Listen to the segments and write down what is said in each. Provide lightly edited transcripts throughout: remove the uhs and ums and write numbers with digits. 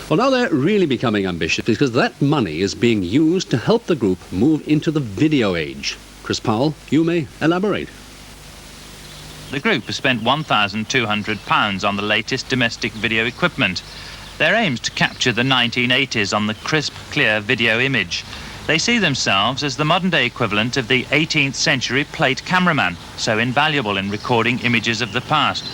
Well, now they're really becoming ambitious because that money is being used to help the group move into the video age. Chris Powell, you may elaborate. The group has spent £1,200 on the latest domestic video equipment. Their aim is to capture the 1980s on the crisp, clear video image. They see themselves as the modern-day equivalent of the 18th century plate cameraman, so invaluable in recording images of the past.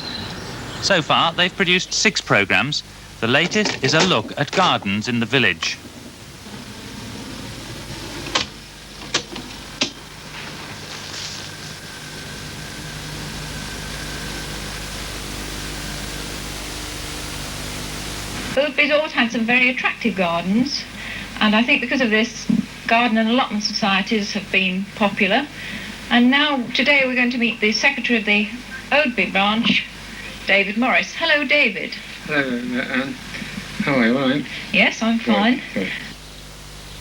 So far, they've produced 6 programmes. The latest is a look at gardens in the village. Oadby's always had some very attractive gardens, and I think because of this, garden and allotment societies have been popular. And now, today, we're going to meet the secretary of the Oadby branch, David Morris. Hello, David. Hello, Anne. How are you, all right? Yes, I'm fine. Good.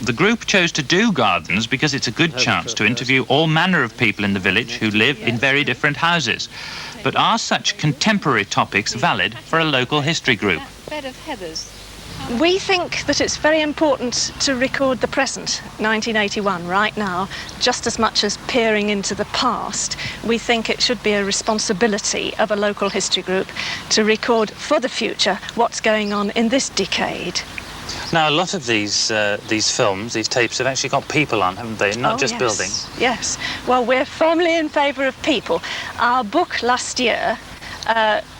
The group chose to do gardens because it's a good chance to interview all manner of people in the village who live in very different houses. But are such contemporary topics valid for a local history group? Bed of heathers. We think that it's very important to record the present, 1981, right now, just as much as peering into the past. We think it should be a responsibility of a local history group to record for the future what's going on in this decade. Now, a lot of these films, these tapes, have actually got people on, haven't they? Not just buildings. Yes. Well, we're firmly in favour of people. Our book last year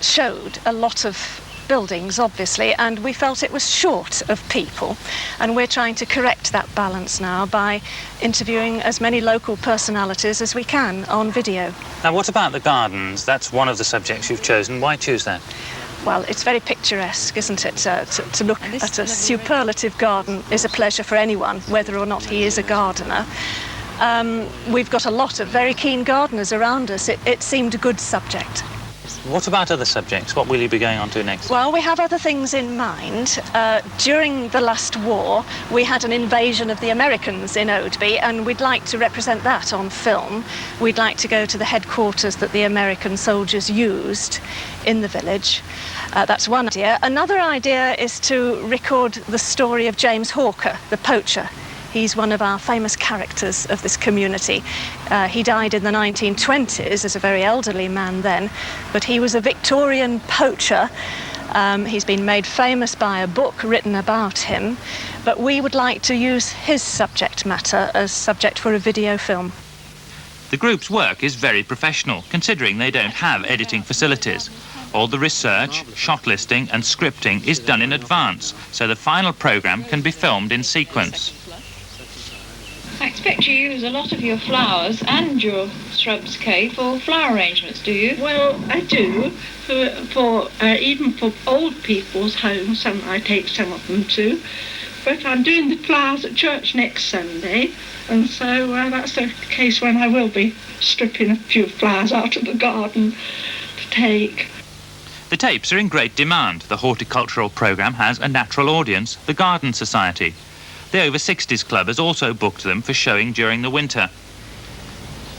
showed a lot of buildings, obviously, and we felt it was short of people, and we're trying to correct that balance now by interviewing as many local personalities as we can on video. Now, what about the gardens? That's one of the subjects you've chosen. Why choose that? Well, it's very picturesque, isn't it? To look at a superlative garden is a pleasure for anyone, whether or not he is a gardener. We've got a lot of very keen gardeners around us. It seemed a good subject. What about other subjects? What will you be going on to next? Well, we have other things in mind. During the last war, we had an invasion of the Americans in Oadby, and we'd like to represent that on film. We'd like to go to the headquarters that the American soldiers used in the village. That's one idea. Another idea is to record the story of James Hawker, the poacher. He's one of our famous characters of this community. He died in the 1920s as a very elderly man then, but he was a Victorian poacher. He's been made famous by a book written about him, but we would like to use his subject matter as subject for a video film. The group's work is very professional, considering they don't have editing facilities. All the research, shot listing and scripting is done in advance, so the final programme can be filmed in sequence. I expect you use a lot of your flowers and your shrubs, Kay, for flower arrangements, do you? Well, I do. Even for old people's homes, I take some of them too. But I'm doing the flowers at church next Sunday, and so that's the case when I will be stripping a few flowers out of the garden to take. The tapes are in great demand. The horticultural programme has a natural audience, the Garden Society. The Over 60s Club has also booked them for showing during the winter.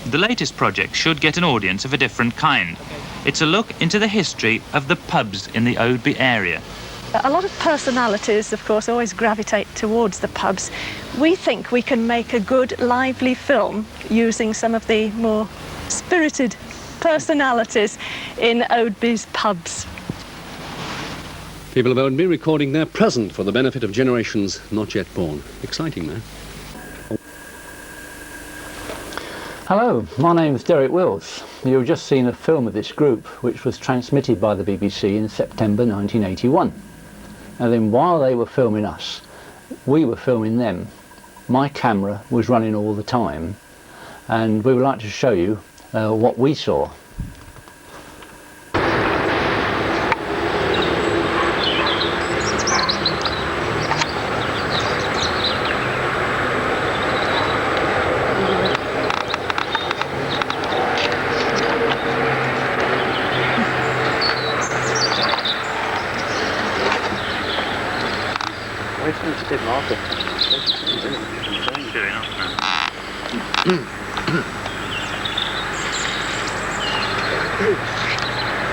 The latest project should get an audience of a different kind. It's a look into the history of the pubs in the Oadby area. A lot of personalities, of course, always gravitate towards the pubs. We think we can make a good, lively film using some of the more spirited personalities in Oadby's pubs. People of Oadby recording their present for the benefit of generations not yet born. Exciting, man. Hello, my name is Derek Wills. You've just seen a film of this group which was transmitted by the BBC in September 1981. And then while they were filming us, we were filming them. My camera was running all the time, and we would like to show you what we saw.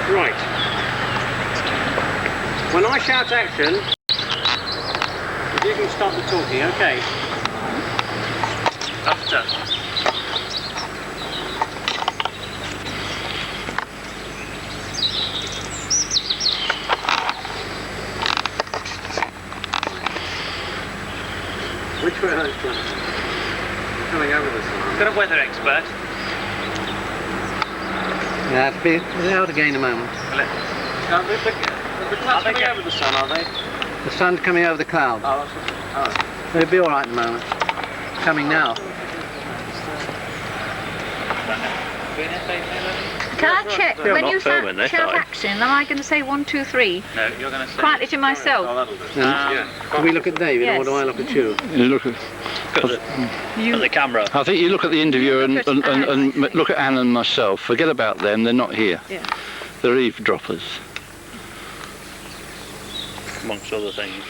Right. When I shout action, you start the talking, okay? After. Which way are those planes? Coming over the sun. Got a weather expert. Yeah, it'll be out again in a moment. The clouds coming over the sun, are they? The sun's coming over the clouds. Oh. It'll be all right in a moment. Coming now. Can I check, when you shout action, am I going to say 1, 2, 3? No, you're going to say... Quietly to myself. Can we look at David, Yes. or do I look at you? You look at the camera. I think you look at the interviewer and Anne. look at Anne and myself. Forget about them, they're not here. Yeah. They're eavesdroppers. Amongst other things.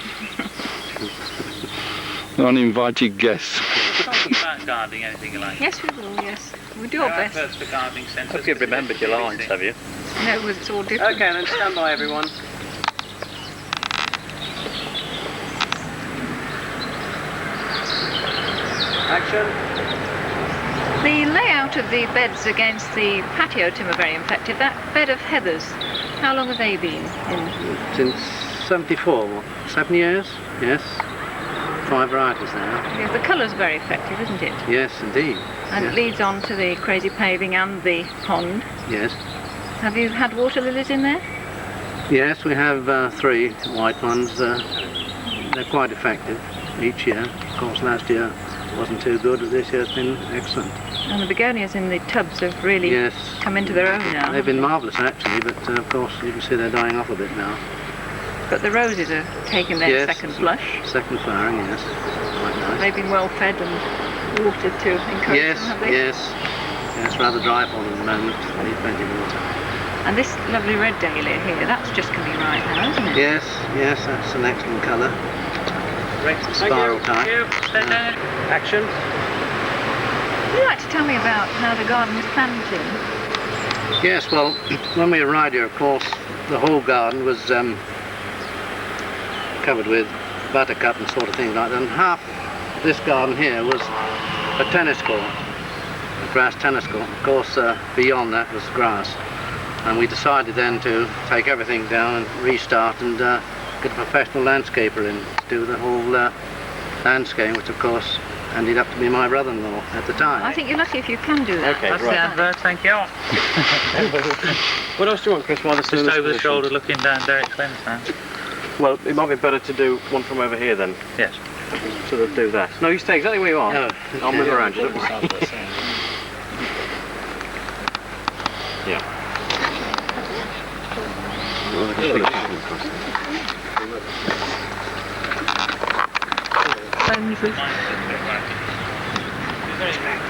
Uninvited guests. Talking about guarding, anything you like. Yes, we will, yes. We do our best. Adverts for guarding centres. Hope you've remembered your lines, have you? No, it's all different. Okay, then stand by, everyone. Action. The layout of the beds against the patio timber very effective. That bed of heathers, how long have they been in? Since 74, 7 years? Yes. 5 varieties now. Yeah, the colour's very effective, isn't it? Yes, indeed. And it leads on to the crazy paving and the pond. Yes. Have you had water lilies in there? Yes, we have 3 white ones. They're quite effective each year. Of course, last year wasn't too good, but this year's been excellent. And the begonias in the tubs have really Yes. come into their own now. They've been marvellous, actually, but of course you can see they're dying off a bit now. But the roses are taking their Yes. second flush. Second flowering, yes. Quite nice. They've been well fed and watered to encourage Yes, them, have they? yes. Yeah, it's rather dry for them at the moment. They need plenty of water. And this lovely red dahlia here, that's just coming right now, isn't it? Yes, yes, that's an excellent colour. Spiral type. Action. Would you like to tell me about how the garden was planted? Yes, well, when we arrived here, of course, the whole garden was covered with buttercup and sort of things like that. And half this garden here was a tennis court, a grass tennis court. Of course, beyond that was grass. And we decided then to take everything down and restart and get a professional landscaper in to do the whole landscape, which of course ended up to be my brother-in-law at the time. I think you're lucky if you can do that. Okay, That's right. the advert, thank you. What else do you want, Chris, while this Just over the shoulder looking down Derek's lens now. Well, it might be better to do one from over here then. Yes. Sort of do that. No, you stay exactly where you are. No. I'll move around you. Don't worry. Yeah.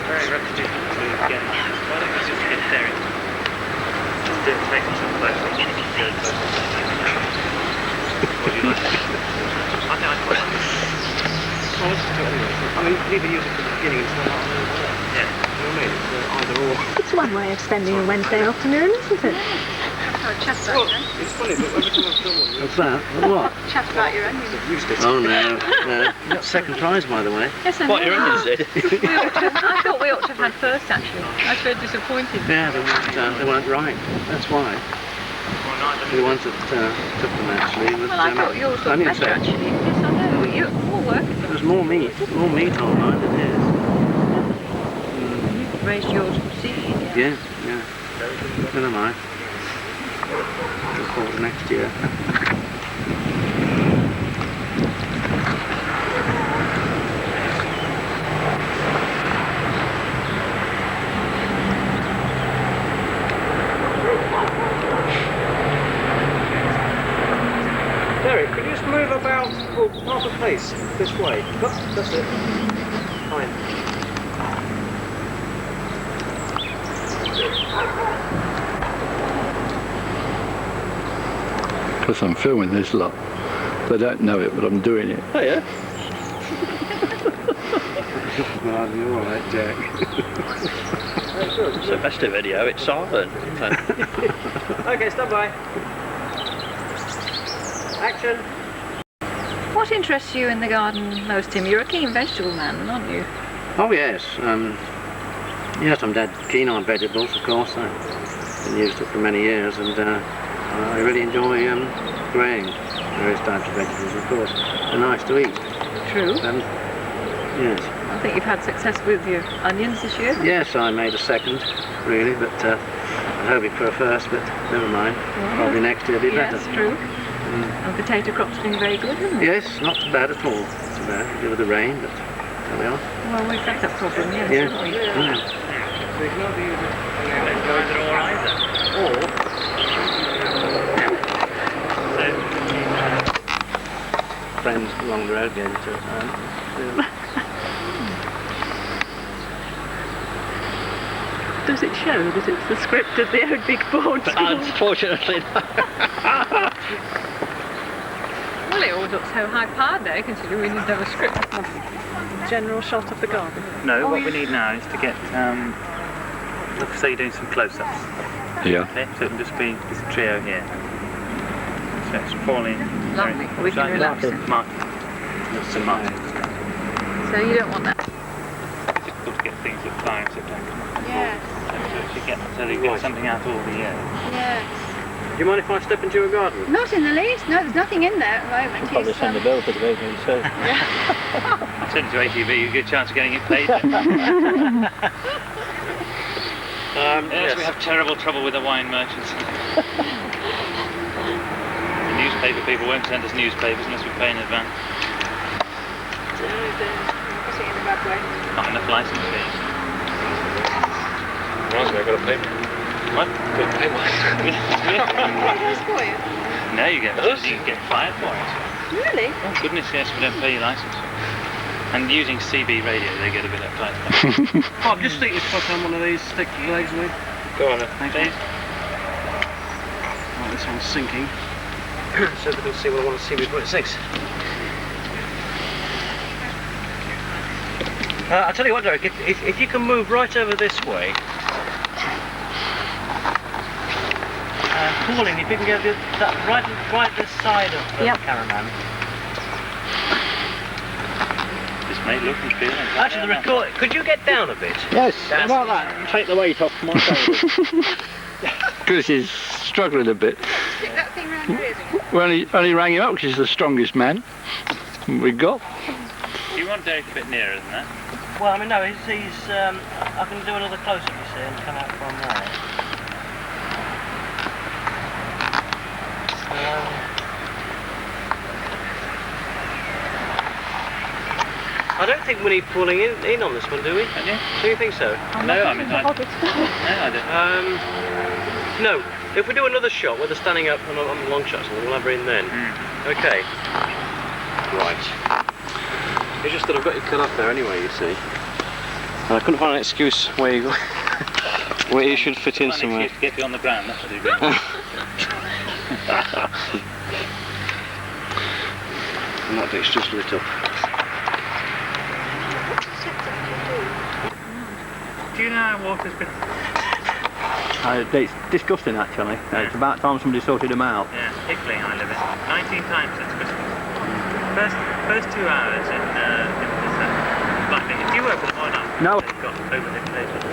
Very repetitive to get. Why don't you just get Derek? Just do take some photos. What do you like? I think I quite like it. I mean, you can either use it from the beginning and start on the Yeah. You know what I mean? It's either or. It's one way of spending a Wednesday afternoon, isn't it? It's funny, but every time I've done one... What's that? What? Chat about your onions. Oh, no, no. You got second prize, by the way. Yes, I What, know. your onions did? I thought we ought to have had first, actually. I was very disappointed. Yeah, they weren't right. That's why. The ones that took them, actually, was Well, I thought yours was onion better, set. actually. Yes, I know. You more work. There's more meat on mine than his. You've raised yours from seed. Yeah, yeah. Never mind. Look forward to next year. Derek, could you just move about half a pace this way? That's it. Fine. Because I'm filming this lot. They don't know it, but I'm doing it. Oh yeah? Oh, you're all right, Jack. It's a festive video, it's silent. Okay, stand by. Action. What interests you in the garden most, Tim? You're a keen vegetable man, aren't you? Oh yes, yes, I'm dead keen on vegetables, of course. I've been used to it for many years, and I really enjoy growing various types of vegetables, of course. They're nice to eat. True. Yes. I think you've had success with your onions this year. Yes, I made a second, really, but I was hoping for a first, but never mind. Yeah. Probably next year will be better. Yes, true. And potato crops are doing very good, isn't it? Yes, not too bad at all. Not too bad. Could do with the rain, but there we are. Well, we've got that problem, yes. Yeah. Haven't we? Friends along the road getting to it. Does it show that it's the script of the old big board? Unfortunately not. Well, it all looks so high-powered there, considering we didn't have a script. General shot of the garden. No, what we need now is to get, look, say you're doing some close-ups. Yeah. Okay, so it'll just be this trio here. So it's falling. Lovely. We can relax it. Martin. That's St. Martin. So you don't want that? It's difficult to get things that fire in September. Yes. So you get something out all the year. Yes. Do you mind if I step into your garden? Not in the least. No, there's nothing in there at the moment. Probably send a bill for the baby, so. Send it to ATV, you get a chance of getting it paid. Yes, we have terrible trouble with the wine merchants. The newspaper people won't send us newspapers unless we pay in advance. Not enough licence fees. Right, I've got a paper. What? Got a paper. No, you get fired for it. Really? Oh goodness, yes, we don't pay your licence. And using CB radio, they get a bit uptight. Oh, I'm just thinking to put on one of these stick legs with. Go on then. Please. Oh, this one's sinking. So they can see what I want to see before it sinks. I'll tell you what, Derek, if you can move right over this way. Pauline, if you can get that right this side of the caravan. This may look and feel. Actually, the record. Could you get down a bit? Yes, about that. Take the weight off my shoulders. Because he's struggling a bit. Stick that thing round your ears. We only rang him up because he's the strongest man we got. Do you want Derek a bit nearer than that? Well, I mean, no, he's I can do another close-up, you see, and come out from there. I don't think we need pulling in on this one, do we? Do you think so? No, I mean, I don't. No, if we do another shot where they're standing up on the long shots, we'll have her in then. Okay. Right. It's just that I've got you cut off there anyway, you see. And I couldn't find an excuse where you should fit in somewhere. Excuse to get you on the ground, that's what you do. And that bit's just lit up. Do you know how water's been? It's disgusting, actually. It's about time somebody sorted them out. Yeah, Hickling I live in. 19 times since Christmas. First 2 hours in this lightning. Do you work for the mine? No. They got overhead cables.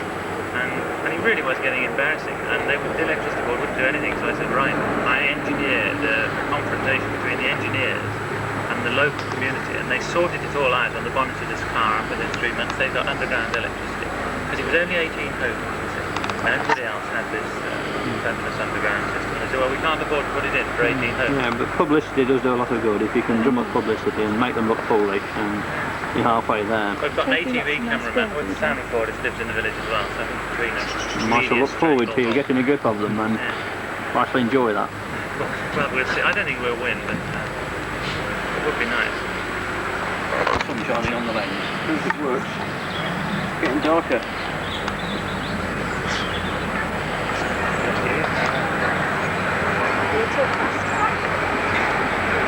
And it really was getting embarrassing. And the electricity board wouldn't do anything. So I said, right, I engineered a confrontation between the engineers and the local community. And they sorted it all out on the bonnet of this car. And within 3 months they got underground electricity. Because it was only 18 homes, you see. And everybody else had this fabulous underground system. They said, well, we can't afford to put it in for 18 homes. Yeah, but publicity does do a lot of good. If you can drum up publicity and make them look foolish, and you're halfway there. We've got an ATV cameraman with the sounding board that lives in the village as well, so I think between us. I shall look forward to you getting a grip of them, and I shall enjoy that. Well, we'll see. I don't think we'll win, but it would be nice. Sun shining on the lens. I think it works. It's getting darker.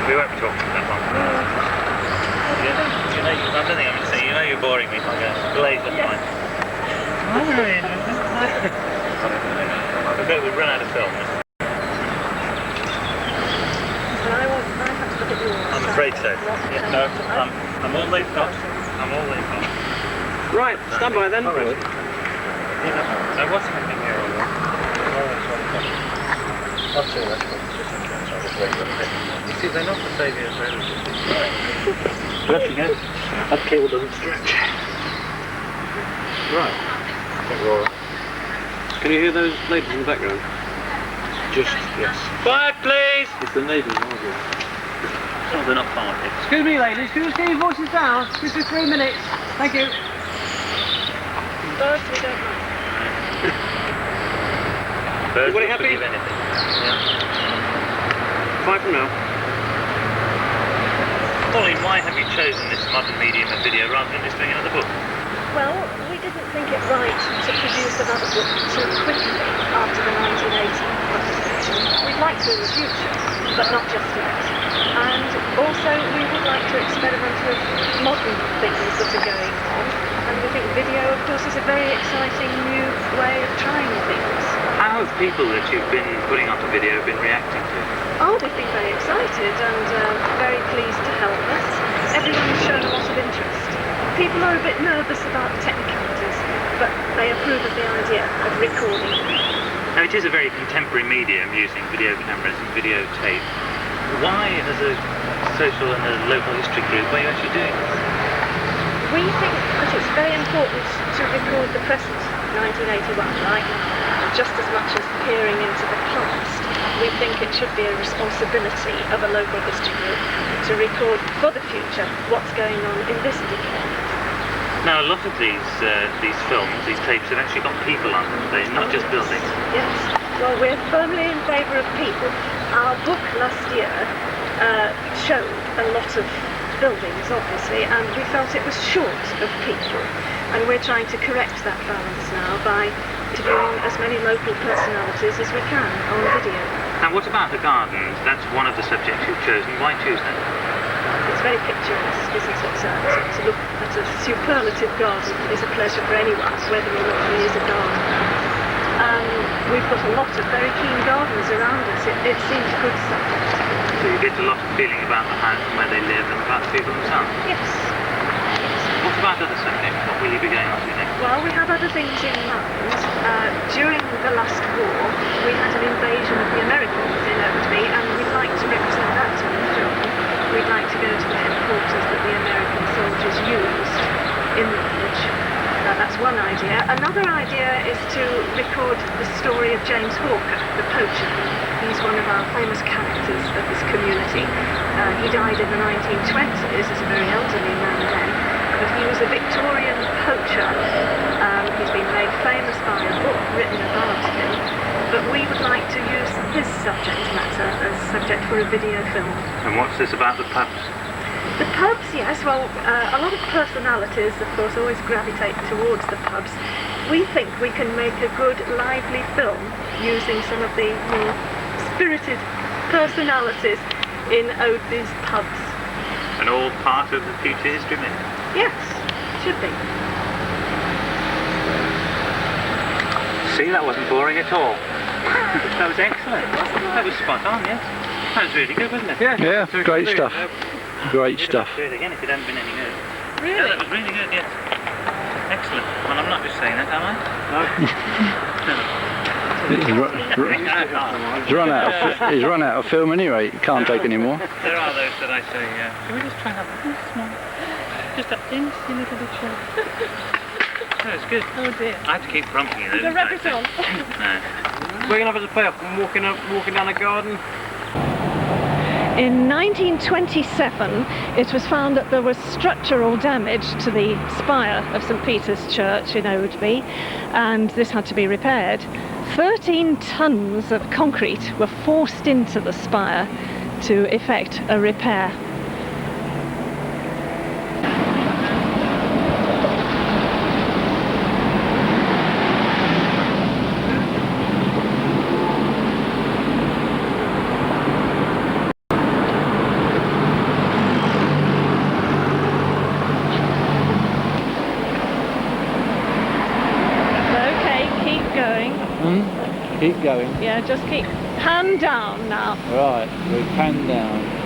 We won't be talking that long. I don't think I'm going to say, you know you're boring me like a blaze of mine. I bet we've run out of film. I have to look at yours. afraid so. Yeah, no, I'm all they've got. I'm all they've got. Right, stand by then. So what's happening here? You see, they're not the saviour's relatives. Let's go. That cable doesn't stretch. Right. Can you hear those neighbours in the background? Just, yes. Quiet, please! It's the neighbours, aren't they? No, they're not quiet. Excuse me, ladies, could you just get your voices down? Just for 3 minutes. Thank you. Birds, we don't mind. Birds Everybody will happy? forgive anything. Yeah. 5 from now. Pauline, why have you chosen this modern medium of video rather than just doing another book? Well, we didn't think it right to produce another book too quickly after the 1980 publication. We'd like to in the future, but not just yet. And also, we would like to experiment with modern things that are going on. And we think video, of course, is a very exciting new way of trying things. How have people that you've been putting onto video been reacting to it? Oh, they've been very excited and very pleased to help us. Everyone's shown a lot of interest. People are a bit nervous about the technicalities, but they approve of the idea of recording. Now, it is a very contemporary medium using video cameras and videotape. Why, as a social and a local history group, are you actually doing this? We think that it's very important to record the present, 1981, right now, just as much as peering into the past. We think it should be a responsibility of a local history group to record for the future what's going on in this decade. Now, a lot of these films, these tapes, have actually got people on them, they're not just buildings. Yes. Well, we're firmly in favour of people. Our book last year showed a lot of buildings, obviously, and we felt it was short of people. And we're trying to correct that balance now by interviewing as many local personalities as we can on video. Now, what about the gardens? That's one of the subjects you've chosen. Why choose that? It's very picturesque, isn't it? To look at a superlative garden is a pleasure for anyone, whether or not it is a garden. We've got a lot of very keen gardens around us. It seems a good subject. So you get a lot of feeling about the house and where they live and about the people themselves? Yes. What about other subjects? What will you be going on to next? Well, we have other things in mind. During the last war, we had an invasion of the Americans in Oadby, and we'd like to represent that on the film. We'd like to go to the headquarters that the American soldiers used in the village. That's one idea. Another idea is to record the story of James Hawker, the poacher. He's one of our famous characters of this community. He died in the 1920s as a very elderly man then, but he was a Victorian poacher. He's been made famous by a book written about him, but we would like to use his subject matter as subject for a video film. And what's this about the pubs? The pubs, yes, well, a lot of personalities, of course, always gravitate towards the pubs. We think we can make a good, lively film using some of the more spirited personalities in Oadby's pubs. And all part of the future history myth? Yes, should be. See, that wasn't boring at all. That was excellent. That was spot on, yes. That was really good, wasn't it? Yeah, great stuff. Great stuff. Do it again if it hadn't been any good. Really? Yeah, that was really good, yes. Excellent. Well, I'm not just saying that, am I? No. He's run out of film anyway. He can't take any more. There are those that I say, can we just try that one small? Just that insy little bit short. That was good. Oh dear. I had to keep prompting you. The rabbit on. No. We're going to have a play off and walking down a garden. In 1927, it was found that there was structural damage to the spire of St Peter's Church in Oadby, and this had to be repaired. 13 tons of concrete were forced into the spire to effect a repair. Keep going. Yeah, just keep hand down now. Right, we pan down.